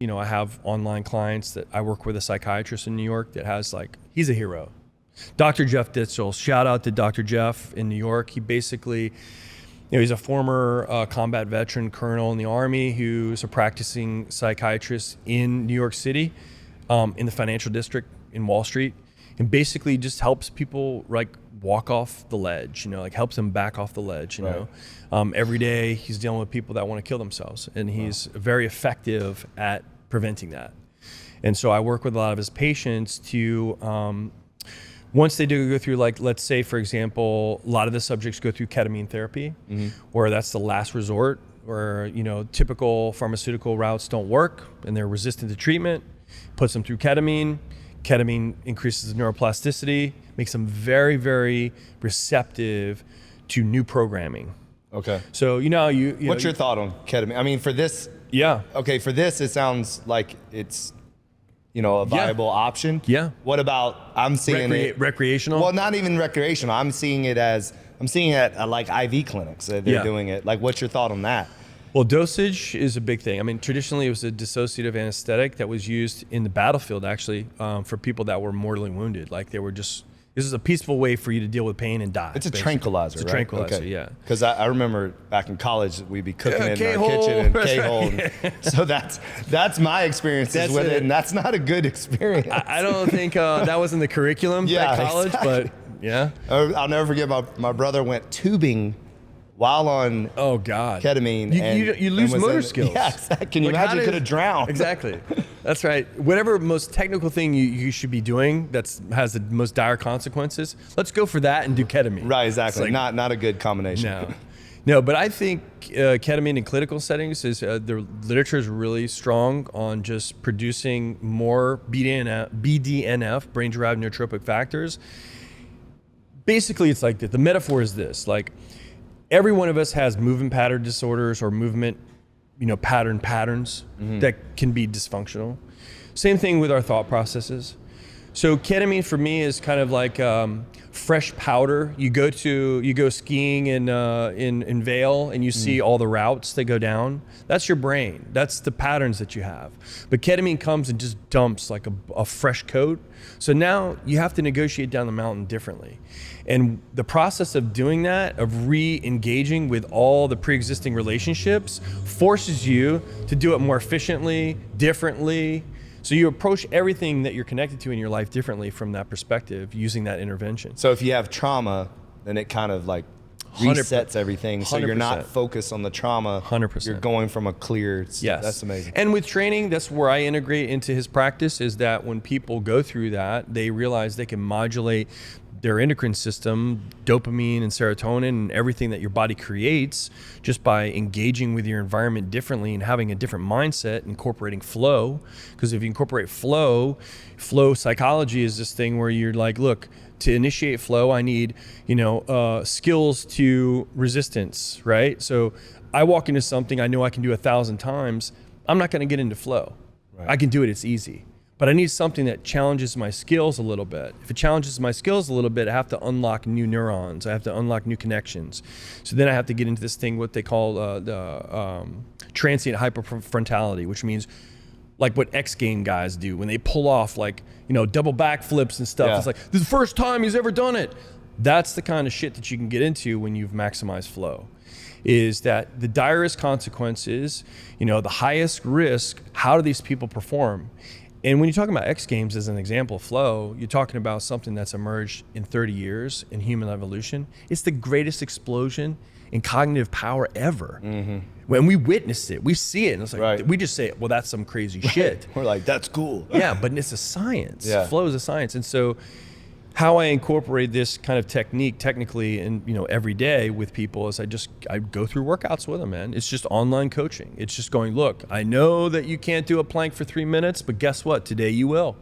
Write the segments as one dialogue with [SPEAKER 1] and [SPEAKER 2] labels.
[SPEAKER 1] I have online clients that I work with a psychiatrist in New York that has he's a hero. Dr. Jeff Ditzel, shout out to Dr. Jeff in New York. He basically, he's a former combat veteran colonel in the Army who's a practicing psychiatrist in New York City, in the financial district in Wall Street, and basically just helps people walk off the ledge, helps them back off the ledge, every day he's dealing with people that want to kill themselves, and he's very effective at preventing that. And so I work with a lot of his patients to, once they do go through, let's say, for example, a lot of the subjects go through ketamine therapy, where that's the last resort, where, typical pharmaceutical routes don't work and they're resistant to treatment, puts them through ketamine. Ketamine increases neuroplasticity, makes them very, very receptive to new programming.
[SPEAKER 2] Okay.
[SPEAKER 1] So,
[SPEAKER 2] what's your thought on ketamine? I mean, for this, okay, for this, it sounds like it's, a viable option.
[SPEAKER 1] Yeah.
[SPEAKER 2] What about, I'm seeing it
[SPEAKER 1] recreational?
[SPEAKER 2] Well, not even recreational. I'm seeing it at IV clinics. They're doing it. What's your thought on that?
[SPEAKER 1] Well, dosage is a big thing. I mean, traditionally it was a dissociative anesthetic that was used in the battlefield, actually, for people that were mortally wounded. This is a peaceful way for you to deal with pain and die.
[SPEAKER 2] It's a tranquilizer, right?
[SPEAKER 1] It's a tranquilizer, yeah.
[SPEAKER 2] Because I remember back in college, we'd be cooking it in our kitchen and K-hole. Right. So that's my experiences with it, and that's not a good experience.
[SPEAKER 1] I don't think that was in the curriculum at college,
[SPEAKER 2] exactly.
[SPEAKER 1] But yeah.
[SPEAKER 2] I'll never forget my brother went tubing while on ketamine.
[SPEAKER 1] You lose motor skills.
[SPEAKER 2] Yeah, exactly. Can you imagine? You could have drowned.
[SPEAKER 1] Exactly. That's right. Whatever most technical thing you should be doing has the most dire consequences, let's go for that and do ketamine.
[SPEAKER 2] Right, exactly. Not a good combination.
[SPEAKER 1] No, but I think ketamine in clinical settings is the literature is really strong on just producing more BDNF, brain-derived neurotrophic factors. Basically, it's like the metaphor is this: every one of us has movement pattern disorders or movement, patterns that can be dysfunctional. Same thing with our thought processes. So ketamine for me is kind of like fresh powder. You go skiing in Vail and you see all the routes that go down. That's your brain. That's the patterns that you have. But ketamine comes and just dumps like a fresh coat. So now you have to negotiate down the mountain differently. And the process of doing that, of re-engaging with all the pre-existing relationships, forces you to do it more efficiently, differently. So you approach everything that you're connected to in your life differently from that perspective, using that intervention.
[SPEAKER 2] So if you have trauma, then it kind of resets everything. So you're not focused on the trauma.
[SPEAKER 1] 100%.
[SPEAKER 2] You're going from a clear.
[SPEAKER 1] Yes.
[SPEAKER 2] That's amazing.
[SPEAKER 1] And with training, that's where I integrate into his practice, is that when people go through that, they realize they can modulate their endocrine system, dopamine and serotonin and everything that your body creates, just by engaging with your environment differently and having a different mindset, incorporating flow. Because if you incorporate flow psychology is this thing where you're like, look, to initiate flow, I need, skills to resistance, right? So I walk into something I know I can do 1,000 times, I'm not going to get into flow. Right. I can do it, it's easy. But I need something that challenges my skills a little bit. If it challenges my skills a little bit, I have to unlock new neurons. I have to unlock new connections. So then I have to get into this thing, what they call the transient hyperfrontality, which means like what X game guys do when they pull off double backflips and stuff. Yeah. It's like, this is the first time he's ever done it. That's the kind of shit that you can get into when you've maximized flow. Is that the direst consequences, the highest risk, how do these people perform? And when you're talking about X Games as an example of flow, you're talking about something that's emerged in 30 years in human evolution. It's the greatest explosion in cognitive power ever. Mm-hmm. When we witnessed it, we see it, and it's like, we just say, well, that's some crazy shit.
[SPEAKER 2] We're like, that's cool.
[SPEAKER 1] Yeah, but it's a science. Yeah. Flow is a science. And so how I incorporate this kind of technique technically and every day with people is I go through workouts with them, man. It's just online coaching. It's just going, look, I know that you can't do a plank for 3 minutes, but guess what? Today you will.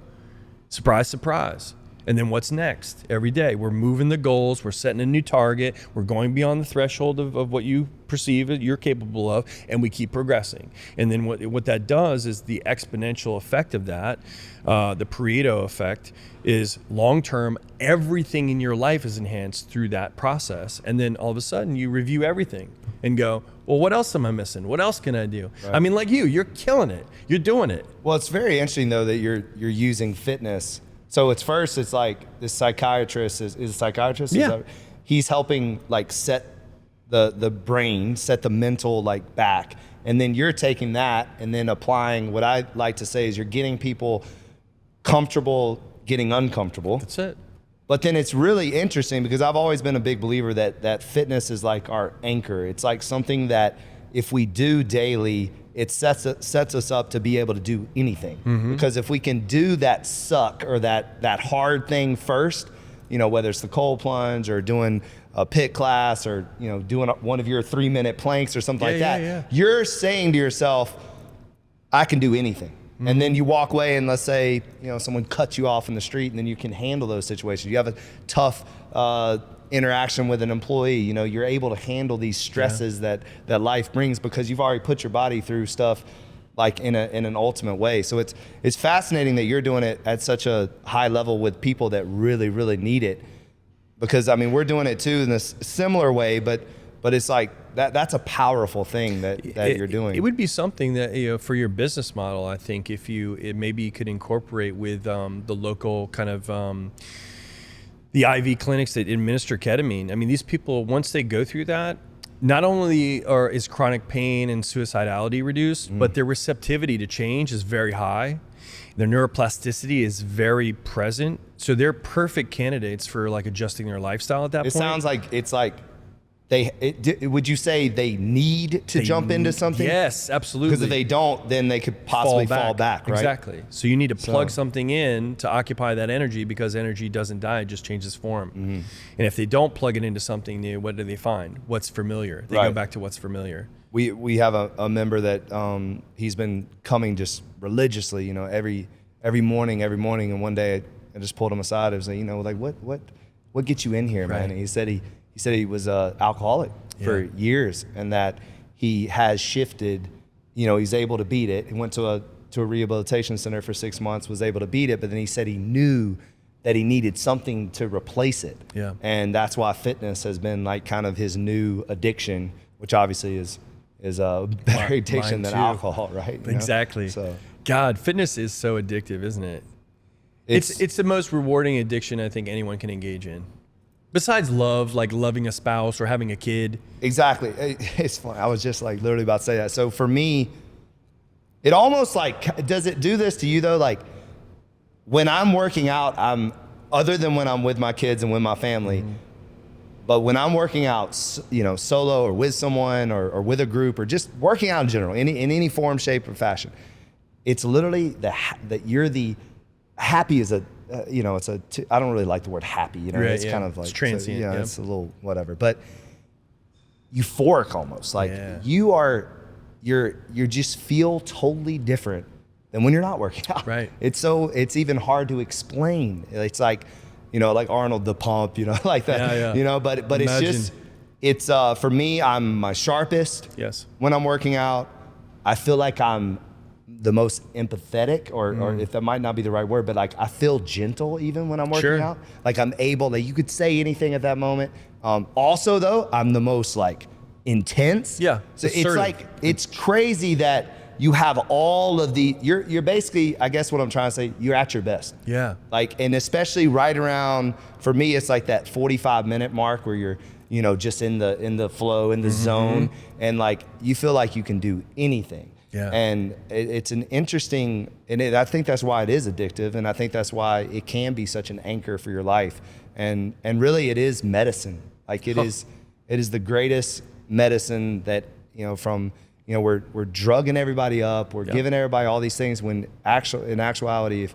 [SPEAKER 1] Surprise, surprise. And then what's next? Every day we're moving the goals, we're setting a new target, we're going beyond the threshold of what you perceive you're capable of, and we keep progressing. And then what that does is the exponential effect of that, the Pareto effect, is long-term, everything in your life is enhanced through that process. And then all of a sudden you review everything and go, well, what else am I missing? What else can I do? Right. I mean, like you're killing it. You're doing it.
[SPEAKER 2] Well, it's very interesting though that you're using fitness. So it's like this psychiatrist is a psychiatrist.
[SPEAKER 1] Yeah.
[SPEAKER 2] He's helping like set the brain, set the mental like back. And then you're taking that and then applying what I like to say is you're getting people comfortable getting uncomfortable.
[SPEAKER 1] That's it.
[SPEAKER 2] But then it's really interesting because I've always been a big believer that fitness is like our anchor. It's like something that if we do daily, it sets us up to be able to do anything. Mm-hmm. Because if we can do that suck or that hard thing first, whether it's the cold plunge or doing a pit class or, doing one of your 3-minute planks or something like that, you're saying to yourself, I can do anything. Mm-hmm. And then you walk away and let's say, someone cuts you off in the street and then you can handle those situations. You have a tough interaction with an employee, you're able to handle these stresses that life brings because you've already put your body through stuff like in an ultimate way. So it's fascinating that you're doing it at such a high level with people that really, really need it. Because I mean, we're doing it too in a similar way, but it's like that's a powerful thing that you're doing.
[SPEAKER 1] It would be something that for your business model, I think if maybe you could incorporate with the local kind of the IV clinics that administer ketamine. I mean, these people, once they go through that, not only is chronic pain and suicidality reduced, but their receptivity to change is very high. Their neuroplasticity is very present. So they're perfect candidates for like adjusting their lifestyle at that point.
[SPEAKER 2] It sounds like it's like would you say they need to jump into something?
[SPEAKER 1] Yes, absolutely.
[SPEAKER 2] Because if they don't, then they could possibly fall back, right?
[SPEAKER 1] Exactly. So you need to plug something in to occupy that energy because energy doesn't die, it just changes form. Mm-hmm. And if they don't plug it into something new, what do they find? What's familiar. They go back to what's familiar.
[SPEAKER 2] We have a member that he's been coming just religiously, every morning, and one day I just pulled him aside. I was like, like what gets you in here, man? And he said he was alcoholic for years and that he has shifted, he's able to beat it. He went to a rehabilitation center for 6 months, was able to beat it, but then he said he knew that he needed something to replace it. Yeah. And that's why fitness has been like kind of his new addiction, which obviously is a better addiction than alcohol, right?
[SPEAKER 1] Exactly. So God, fitness is so addictive, isn't it? It's the most rewarding addiction I think anyone can engage in. Besides love, like loving a spouse or having a kid. Exactly.
[SPEAKER 2] It's funny. I was just like literally about to say that. So for me, it almost like, does it do this to you though? Like when I'm working out, other than when I'm with my kids and with my family, but when I'm working out, solo or with someone or with a group or just working out in general, in any form, shape or fashion, it's literally that you're the happy is I don't really like the word happy, it's kind of like,
[SPEAKER 1] it's transient.
[SPEAKER 2] So, it's a little whatever, but euphoric almost. Like you're just feel totally different than when you're not working out.
[SPEAKER 1] Right.
[SPEAKER 2] It's even hard to explain. It's like, like Arnold the Pump, like that, but Imagine. it's for me, I'm my sharpest when I'm working out. I feel like I'm the most empathetic or if that might not be the right word, but like I feel gentle even when I'm working out. Like I'm able that you could say anything at that moment. Also though, I'm the most like intense.
[SPEAKER 1] Yeah.
[SPEAKER 2] So it's like, it's crazy that you have all of you're basically, I guess what I'm trying to say, you're at your best.
[SPEAKER 1] Yeah.
[SPEAKER 2] Like, and especially right around, for me, it's like that 45-minute mark where you're, just in the flow, in the zone. And like, you feel like you can do anything. Yeah. And it's an interesting, I think that's why it is addictive. And I think that's why it can be such an anchor for your life. And really it is medicine. Like it is the greatest medicine that, we're drugging everybody up. We're giving everybody all these things when in actuality,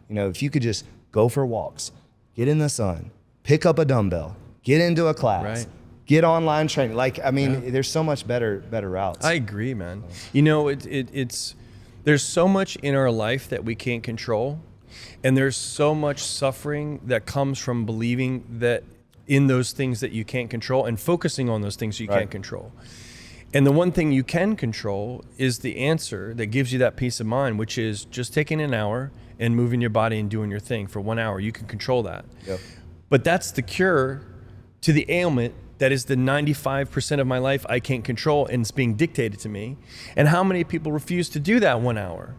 [SPEAKER 2] if you could just go for walks, get in the sun, pick up a dumbbell, get into a class, get online training. Like, I mean, there's so much better routes.
[SPEAKER 1] I agree, man. There's so much in our life that we can't control. And there's so much suffering that comes from believing that in those things that you can't control and focusing on those things you can't control. And the one thing you can control is the answer that gives you that peace of mind, which is just taking an hour and moving your body and doing your thing for 1 hour. You can control that.
[SPEAKER 2] Yep.
[SPEAKER 1] But that's the cure to the ailment that is the 95% of my life I can't control and it's being dictated to me. And how many people refuse to do that 1 hour?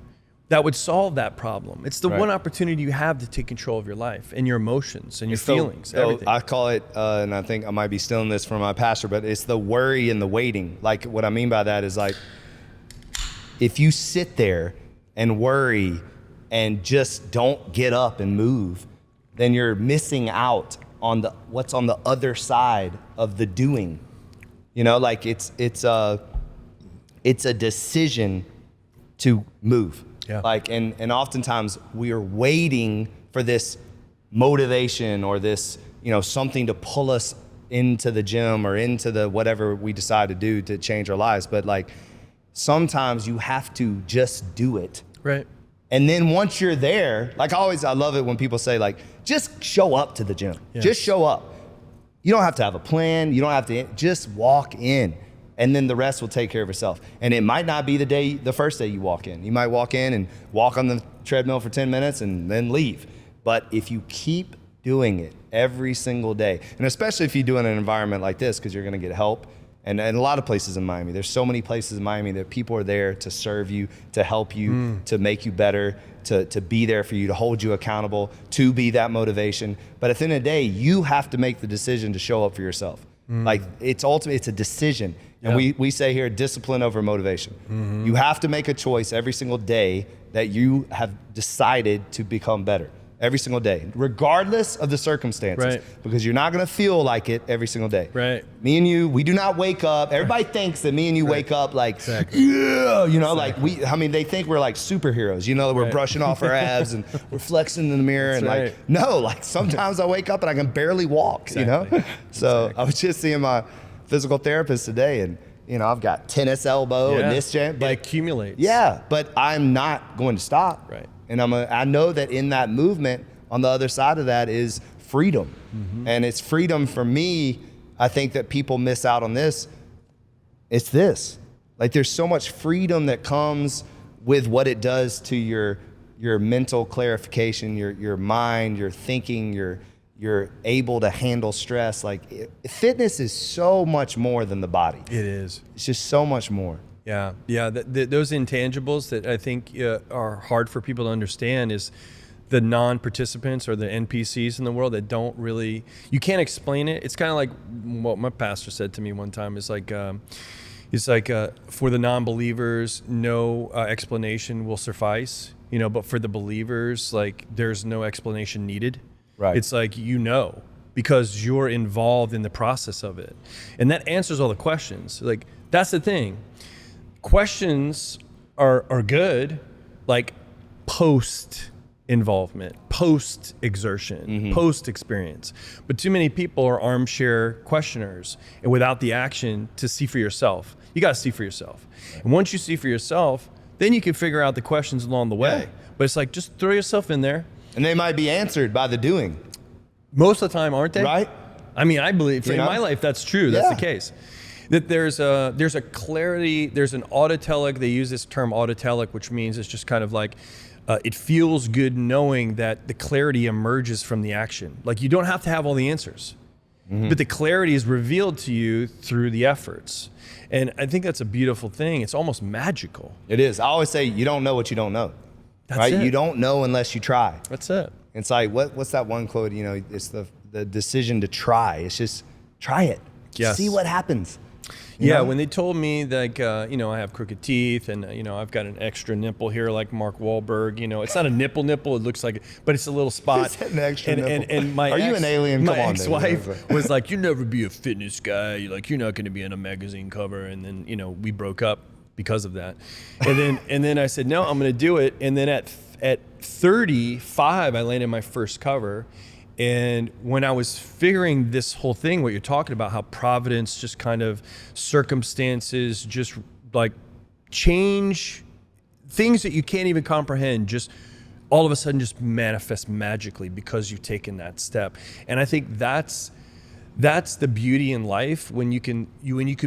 [SPEAKER 1] That would solve that problem. It's the one opportunity you have to take control of your life and your emotions and your feelings, everything.
[SPEAKER 2] I call it, and I think I might be stealing this from my pastor, but it's the worry and the waiting. Like what I mean by that is like, if you sit there and worry and just don't get up and move, then you're missing out on what's on the other side of the doing. You know, like it's a decision to move.
[SPEAKER 1] Yeah.
[SPEAKER 2] Like, and oftentimes we are waiting for this motivation or this, you know, something to pull us into the gym or into the whatever we decide to do to change our lives. But like, sometimes you have to just do it.
[SPEAKER 1] Right.
[SPEAKER 2] And then once you're there, like I love it when people say like, just show up to the gym.
[SPEAKER 1] Yes.
[SPEAKER 2] Just show up. You don't have to have a plan. You don't have to, just walk in. And then the rest will take care of itself. And it might not be the first day you walk in. You might walk in and walk on the treadmill for 10 minutes and then leave. But if you keep doing it every single day, and especially if you do it in an environment like this, because you're gonna get help, and a lot of places in Miami, there's so many places in Miami that people are there to serve you, to help you, to make you better, to be there for you, to hold you accountable, to be that motivation. But at the end of the day, you have to make the decision to show up for yourself. Like it's a decision. And we say here, discipline over motivation. You have to make a choice every single day that you have decided to become better. Every single day, regardless of the circumstances, because you're not gonna feel like it every single day.
[SPEAKER 1] Right.
[SPEAKER 2] Me and you, we do not wake up. Everybody thinks that me and you wake up like, yeah, you know, like they think we're like superheroes, you know, we're brushing off our abs and we're flexing in the mirror and like, no, like sometimes I wake up and I can barely walk, you know? So I was just seeing my physical therapist today and, you know, I've got tennis elbow and this jam, but
[SPEAKER 1] it accumulates.
[SPEAKER 2] Yeah, but I'm not going to stop.
[SPEAKER 1] Right.
[SPEAKER 2] And I know that in that movement, on the other side of that is freedom. And it's freedom for me. I think that people miss out on this. It's this. Like there's so much freedom that comes with what it does to your mental clarification, your mind, your thinking, you're able to handle stress. Like fitness is so much more than the body.
[SPEAKER 1] It is.
[SPEAKER 2] It's just so much more.
[SPEAKER 1] Yeah. Those intangibles that I think are hard for people to understand is the non-participants or the NPCs in the world that don't really, you can't explain it. It's kind of like what my pastor said to me one time. It's like for the non-believers, no explanation will suffice, you know, but for the believers, like there's no explanation needed.
[SPEAKER 2] Right.
[SPEAKER 1] It's like, you know, because you're involved in the process of it. And that answers all the questions. Like, that's the thing. Questions are good, like post involvement, post exertion, post experience. But too many people are armchair questioners and without the action to see for yourself. You got to see for yourself. And once you see for yourself, then you can figure out the questions along the way. Yeah. But it's like, just throw yourself in there. And
[SPEAKER 2] they might be answered by the doing.
[SPEAKER 1] Most of the time, aren't they?
[SPEAKER 2] Right.
[SPEAKER 1] I mean, I believe in my life, that's true. That's the case. That there's a clarity, there's an autotelic, they use this term autotelic, which means it's just kind of like, it feels good knowing that the clarity emerges from the action. Like you don't have to have all the answers, but the clarity is revealed to you through the efforts. And I think that's a beautiful thing. It's almost magical.
[SPEAKER 2] It is. I always say you don't know what you don't know.
[SPEAKER 1] That's
[SPEAKER 2] right?
[SPEAKER 1] it.
[SPEAKER 2] You don't know unless you try.
[SPEAKER 1] That's it.
[SPEAKER 2] It's like, what's that one quote? You know, it's the decision to try. It's just try it.
[SPEAKER 1] Yes.
[SPEAKER 2] See what happens.
[SPEAKER 1] You know?
[SPEAKER 2] When
[SPEAKER 1] they told me like, you know, I have crooked teeth and, you know, I've got an extra nipple here like Mark Wahlberg, you know, it's not a nipple, it looks like, but it's a little spot.
[SPEAKER 2] Is that an extra nipple?
[SPEAKER 1] And my
[SPEAKER 2] Are you an alien?
[SPEAKER 1] My
[SPEAKER 2] Come on,
[SPEAKER 1] ex-wife was like, you'll never be a fitness guy. You're not going to be on a magazine cover. And then, you know, we broke up because of that. And then I said, no, I'm going to do it. And then at 35, I landed my first cover. And when I was figuring this whole thing, what you're talking about, how providence, just kind of circumstances, just like change things that you can't even comprehend, just all of a sudden just manifest magically because you've taken that step. And I think that's the beauty in life, when you can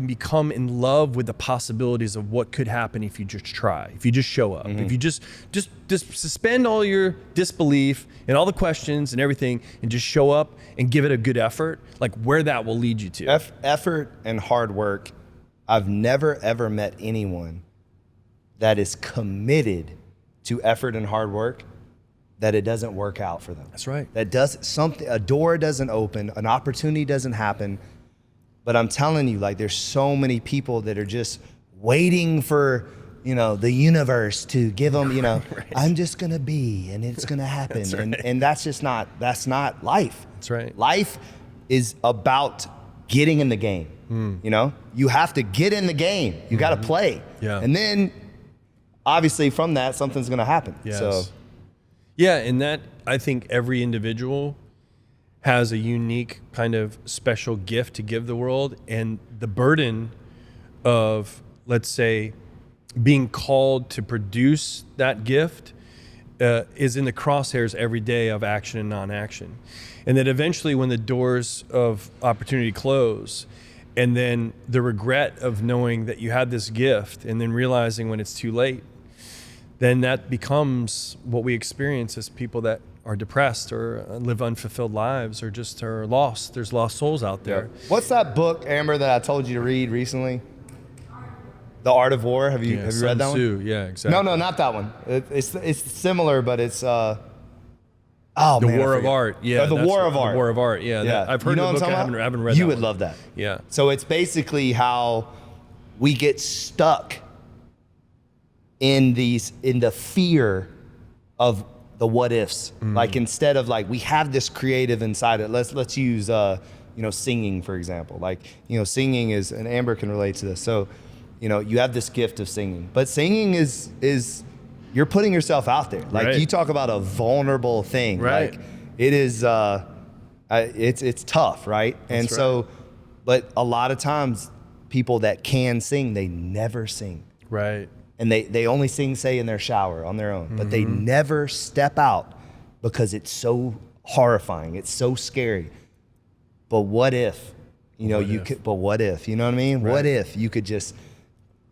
[SPEAKER 1] become in love with the possibilities of what could happen if you just try, if you just show up, if you just suspend all your disbelief and all the questions and everything, and just show up and give it a good effort, like where that will lead you to.
[SPEAKER 2] Effort and hard work. I've never ever met anyone that is committed to effort and hard work that it doesn't work out for them.
[SPEAKER 1] That's right.
[SPEAKER 2] That does something, a door doesn't open, an opportunity doesn't happen. But I'm telling you, like, there's so many people that are just waiting for, the universe to give them,
[SPEAKER 1] Right.
[SPEAKER 2] I'm just gonna be, and it's gonna happen.
[SPEAKER 1] That's right.
[SPEAKER 2] And that's not life.
[SPEAKER 1] That's right.
[SPEAKER 2] Life is about getting in the game. You have to get in the game. You gotta play.
[SPEAKER 1] Yeah.
[SPEAKER 2] And then obviously from that, something's gonna happen.
[SPEAKER 1] Yes.
[SPEAKER 2] So
[SPEAKER 1] yeah, and that, I think every individual has a unique kind of special gift to give the world, and the burden of, let's say, being called to produce that gift is in the crosshairs every day of action and non-action. And that eventually when the doors of opportunity close, and then the regret of knowing that you had this gift and then realizing when it's too late, then that becomes what we experience as people that are depressed or live unfulfilled lives or just are lost. There's lost souls out there.
[SPEAKER 2] What's that book, Amber, that I told you to read recently? The Art of War. Have you read that one?
[SPEAKER 1] Yeah, exactly.
[SPEAKER 2] No, not that one. It's similar, but it's
[SPEAKER 1] The War of Art. Yeah.
[SPEAKER 2] The War of Art.
[SPEAKER 1] The War of Art. Yeah.
[SPEAKER 2] Yeah.
[SPEAKER 1] I've heard the book. I haven't read
[SPEAKER 2] You
[SPEAKER 1] that
[SPEAKER 2] would
[SPEAKER 1] one.
[SPEAKER 2] love that.
[SPEAKER 1] Yeah.
[SPEAKER 2] So it's basically how we get stuck in the fear of the what ifs. Like, instead of, like, we have this creative inside it. Let's use singing, for example. Like, singing is, and Amber can relate to this. So, you have this gift of singing, but singing is you're putting yourself out there. Like,
[SPEAKER 1] Right.
[SPEAKER 2] you talk about a vulnerable thing.
[SPEAKER 1] Right.
[SPEAKER 2] Like, it is it's tough, right? And
[SPEAKER 1] That's
[SPEAKER 2] so, but a lot of times people that can sing, they never sing.
[SPEAKER 1] Right.
[SPEAKER 2] And they only sing, say, in their shower on their own, but they never step out because it's so horrifying. It's so scary. But what if, but what if, you know what I mean?
[SPEAKER 1] Right.
[SPEAKER 2] What if you could just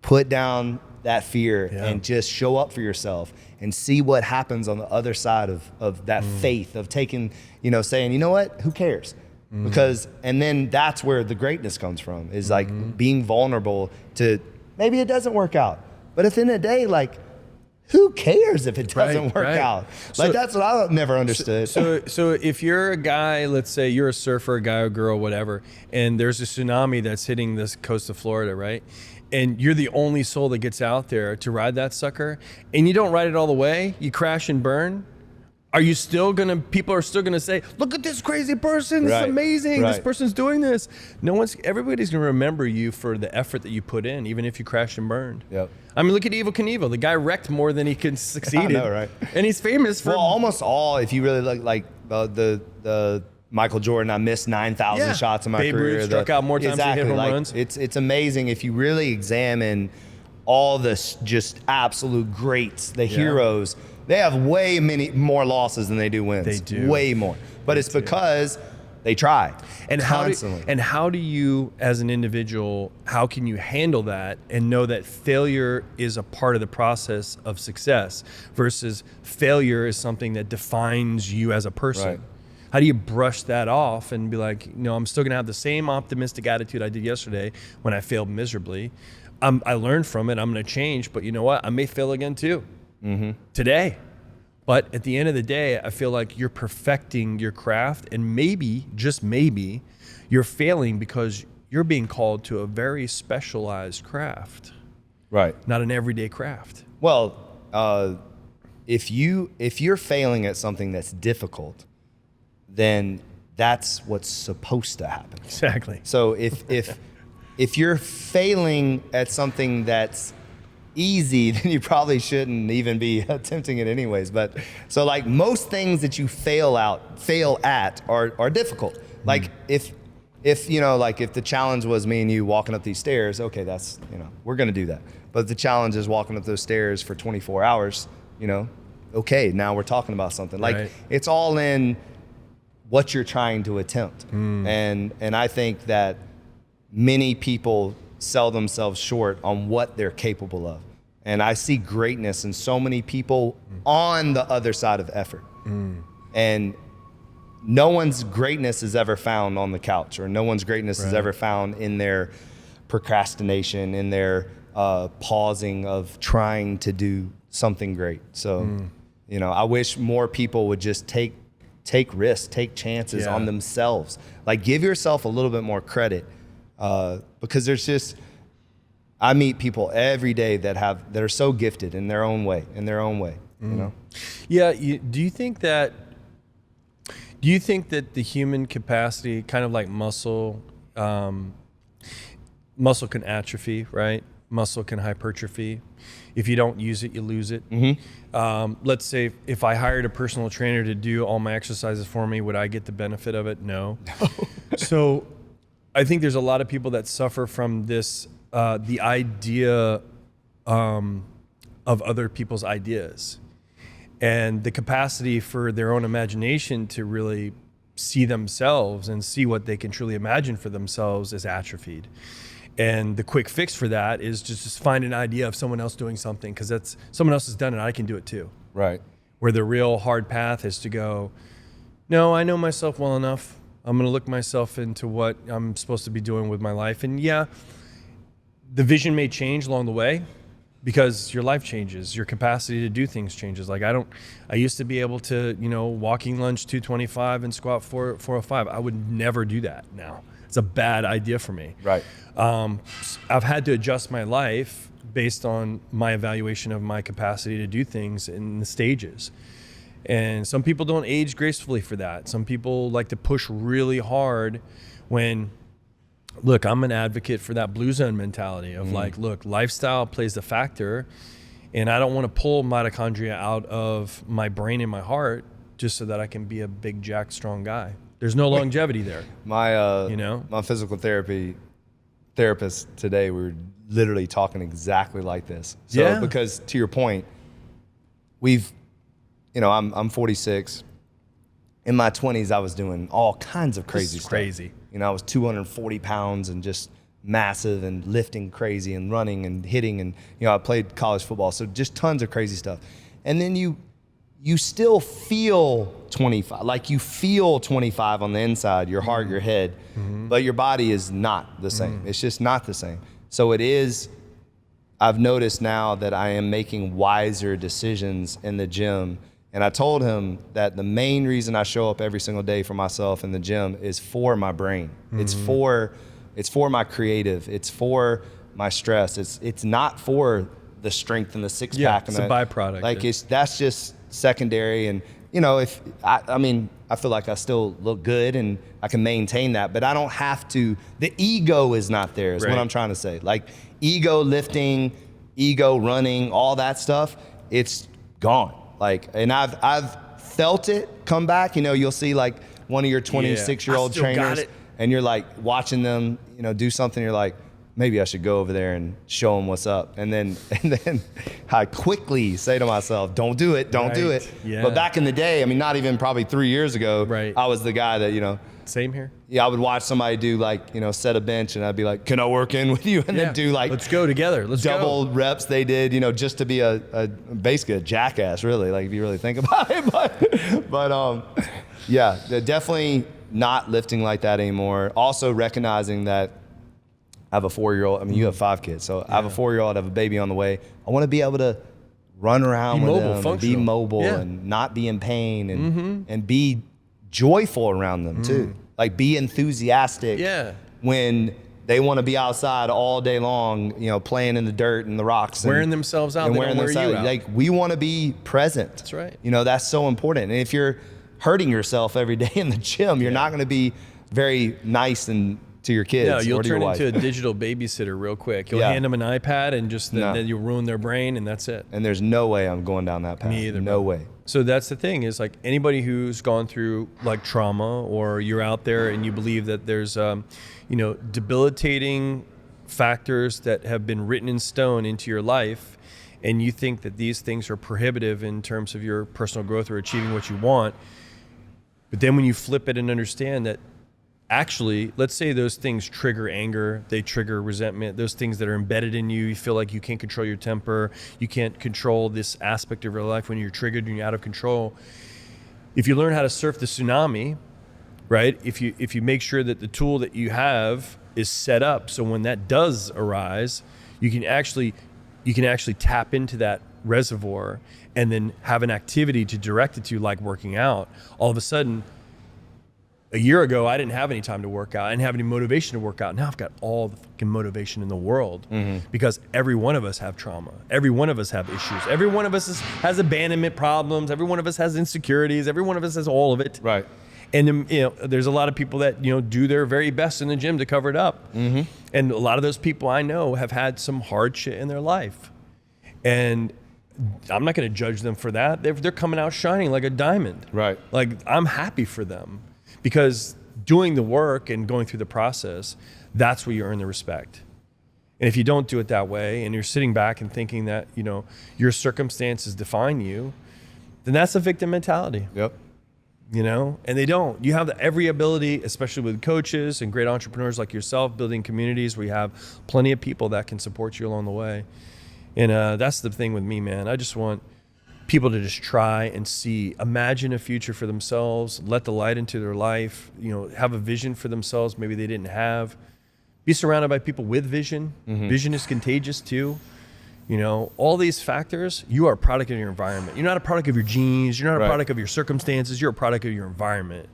[SPEAKER 2] put down that fear and just show up for yourself and see what happens on the other side of that faith of taking, saying, you know what, who cares? Because, and then that's where the greatness comes from, is like being vulnerable to, maybe it doesn't work out. But at the end of the day, like, who cares if it doesn't work out? Like, that's what I've never understood.
[SPEAKER 1] So if you're a guy, let's say you're a surfer, a guy or girl, whatever, and there's a tsunami that's hitting this coast of Florida, right? And you're the only soul that gets out there to ride that sucker, and you don't ride it all the way, you crash and burn. Are you still people are still gonna say, look at this crazy person, this is amazing, this person's doing this. Everybody's gonna remember you for the effort that you put in, even if you crashed and burned.
[SPEAKER 2] Yep.
[SPEAKER 1] I mean, look at Evel Knievel. The guy wrecked more than he succeeded.
[SPEAKER 2] I know, right?
[SPEAKER 1] And he's famous for...
[SPEAKER 2] Well, almost all, if you really look, like the Michael Jordan, I missed 9,000 shots in my
[SPEAKER 1] Babe
[SPEAKER 2] career.
[SPEAKER 1] Ruth struck out more times than he hit home runs.
[SPEAKER 2] It's amazing if you really examine all this just absolute greats, the heroes. They have way more losses than they do wins.
[SPEAKER 1] They do.
[SPEAKER 2] Way more. But it's because they try constantly.
[SPEAKER 1] How do you, as an individual, how can you handle that and know that failure is a part of the process of success versus failure is something that defines you as a person?
[SPEAKER 2] Right.
[SPEAKER 1] How do you brush that off and be like, I'm still going to have the same optimistic attitude I did yesterday when I failed miserably. I learned from it. I'm going to change. But you know what? I may fail again too today. But at the end of the day, I feel like you're perfecting your craft, and maybe, just maybe, you're failing because you're being called to a very specialized craft.
[SPEAKER 2] Right.
[SPEAKER 1] Not an everyday craft.
[SPEAKER 2] Well, if you're failing at something that's difficult, then that's what's supposed to happen.
[SPEAKER 1] Exactly.
[SPEAKER 2] So if you're failing at something that's easy, then you probably shouldn't even be attempting it anyways. But so, like, most things that you fail at are difficult. Like if the challenge was me and you walking up these stairs, okay, that's, we're gonna do that. But if the challenge is walking up those stairs for 24 hours, okay, now we're talking about something. Like
[SPEAKER 1] Right.
[SPEAKER 2] it's all in what you're trying to attempt. And I think that many people sell themselves short on what they're capable of. And I see greatness in so many people on the other side of effort. And no one's greatness is ever found on the couch, or no one's greatness is ever found in their procrastination, in their pausing of trying to do something great. So, you know, I wish more people would just take risks, take chances on themselves. Like, give yourself a little bit more credit, because there's just, I meet people every day that are so gifted in their own way, you know?
[SPEAKER 1] Yeah. Do you think that the human capacity, kind of like muscle can atrophy, right? Muscle can hypertrophy. If you don't use it, you lose it. Let's say if I hired a personal trainer to do all my exercises for me, would I get the benefit of it? No. So I think there's a lot of people that suffer from this, the idea of other people's ideas, and the capacity for their own imagination to really see themselves and see what they can truly imagine for themselves is atrophied. And the quick fix for that is just find an idea of someone else doing something, because that's someone else has done it, I can do it too.
[SPEAKER 2] Right.
[SPEAKER 1] Where the real hard path is to go, no, I know myself well enough. I'm going to look myself into what I'm supposed to be doing with my life. And yeah, the vision may change along the way, because your life changes, your capacity to do things changes. Like I used to be able to, walking lunge 225 and squat 405. I would never do that now. It's a bad idea for me.
[SPEAKER 2] Right.
[SPEAKER 1] I've had to adjust my life based on my evaluation of my capacity to do things in the stages. And some people don't age gracefully for that. Some people like to push really hard when, look, I'm an advocate for that blue zone mentality of like, look, lifestyle plays a factor, and I don't want to pull mitochondria out of my brain and my heart just so that I can be a big, jack, strong guy. There's no longevity there.
[SPEAKER 2] My physical therapist today, we were literally talking exactly like this. So because to your point, I'm 46. In my 20s, I was doing all kinds of crazy stuff.
[SPEAKER 1] Crazy.
[SPEAKER 2] I was 240 pounds and just massive and lifting crazy and running and hitting. And, I played college football. So just tons of crazy stuff. And then you still feel 25, like you feel 25 on the inside, your heart, your head, but your body is not the same. It's just not the same. So I've noticed now that I am making wiser decisions in the gym. And I told him that the main reason I show up every single day for myself in the gym is for my brain. It's for my creative. It's for my stress. It's not for the strength and the six pack.
[SPEAKER 1] It's a byproduct.
[SPEAKER 2] Like that's just secondary. And I feel like I still look good and I can maintain that, but I don't have to. The ego is not there, is what I'm trying to say. Like ego lifting, ego running, all that stuff, it's gone. Like, and I've felt it come back. You'll see like one of your 26-year-old trainers, and you're like watching them, do something. You're like, maybe I should go over there and show them what's up. And then I quickly say to myself, don't do it. Yeah. But back in the day, not even probably 3 years ago, I was the guy that,
[SPEAKER 1] Same here.
[SPEAKER 2] Yeah, I would watch somebody do like, set a bench, and I'd be like, can I work in with you? And then do like,
[SPEAKER 1] let's go together. Let's
[SPEAKER 2] double reps they did, just to be basically a jackass, really, like if you really think about it. But yeah, they're definitely not lifting like that anymore. Also recognizing that I have a 4-year-old. You have 5 kids. So I have a 4-year-old, I have a baby on the way. I want to be able to run around with them, and be mobile and not be in pain, and be joyful around them too. Like be enthusiastic when they want to be outside all day long, playing in the dirt and the rocks.
[SPEAKER 1] Wearing themselves out. And wearing themselves out.
[SPEAKER 2] Like we want to be present.
[SPEAKER 1] That's right.
[SPEAKER 2] That's so important. And if you're hurting yourself every day in the gym, you're not going to be very nice and to your kids.
[SPEAKER 1] No, you'll
[SPEAKER 2] or to
[SPEAKER 1] turn
[SPEAKER 2] your wife.
[SPEAKER 1] into a digital babysitter real quick. You'll hand them an iPad, and then you'll ruin their brain, and that's it.
[SPEAKER 2] And there's no way I'm going down that path.
[SPEAKER 1] Me either.
[SPEAKER 2] No way.
[SPEAKER 1] So that's the thing, is like anybody who's gone through like trauma, or you're out there and you believe that there's debilitating factors that have been written in stone into your life, and you think that these things are prohibitive in terms of your personal growth or achieving what you want. But then when you flip it and understand that actually, let's say those things trigger anger, they trigger resentment, those things that are embedded in you, you feel like you can't control your temper, you can't control this aspect of your life when you're triggered and you're out of control. If you learn how to surf the tsunami, right? If you make sure that the tool that you have is set up so when that does arise, you can actually tap into that reservoir and then have an activity to direct it to, like working out. All of a sudden, a year ago, I didn't have any time to work out. I didn't have any motivation to work out. Now I've got all the fucking motivation in the world because every one of us have trauma. Every one of us have issues. Every one of us has abandonment problems. Every one of us has insecurities. Every one of us has all of it.
[SPEAKER 2] Right.
[SPEAKER 1] And there's a lot of people that do their very best in the gym to cover it up. And a lot of those people I know have had some hard shit in their life, and I'm not going to judge them for that. They're coming out shining like a diamond.
[SPEAKER 2] Right.
[SPEAKER 1] Like, I'm happy for them because doing the work and going through the process, that's where you earn the respect. And if you don't do it that way and you're sitting back and thinking that your circumstances define you, then that's a victim mentality.
[SPEAKER 2] Yep.
[SPEAKER 1] And they don't. You have every ability, especially with coaches and great entrepreneurs like yourself, building communities where you have plenty of people that can support you along the way. And that's the thing with me, man. I just want people to just try and imagine a future for themselves, let the light into their life, have a vision for themselves maybe they didn't have. Be surrounded by people with vision. Vision is contagious too. All these factors, you are a product of your environment. You're not a product of your genes. You're not a product of your circumstances. You're a product of your environment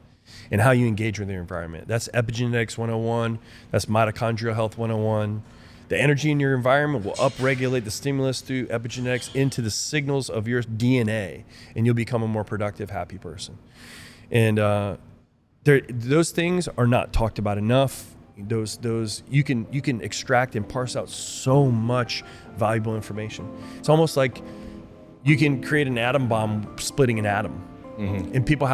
[SPEAKER 1] and how you engage with your environment. That's epigenetics 101. That's mitochondrial health 101. The energy in your environment will upregulate the stimulus through epigenetics into the signals of your DNA, and you'll become a more productive, happy person. And those things are not talked about enough. Those you can extract and parse out so much valuable information. It's almost like you can create an atom bomb splitting an atom. And people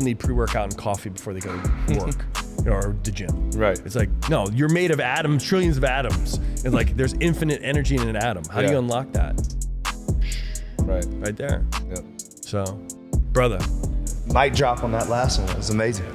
[SPEAKER 1] need pre-workout and coffee before they go to work or the gym.
[SPEAKER 2] Right.
[SPEAKER 1] It's like, no, you're made of atoms, trillions of atoms. And like, there's infinite energy in an atom. How do you unlock that? Right there.
[SPEAKER 2] Yep.
[SPEAKER 1] So, brother.
[SPEAKER 2] Mic drop on that last one. It was amazing.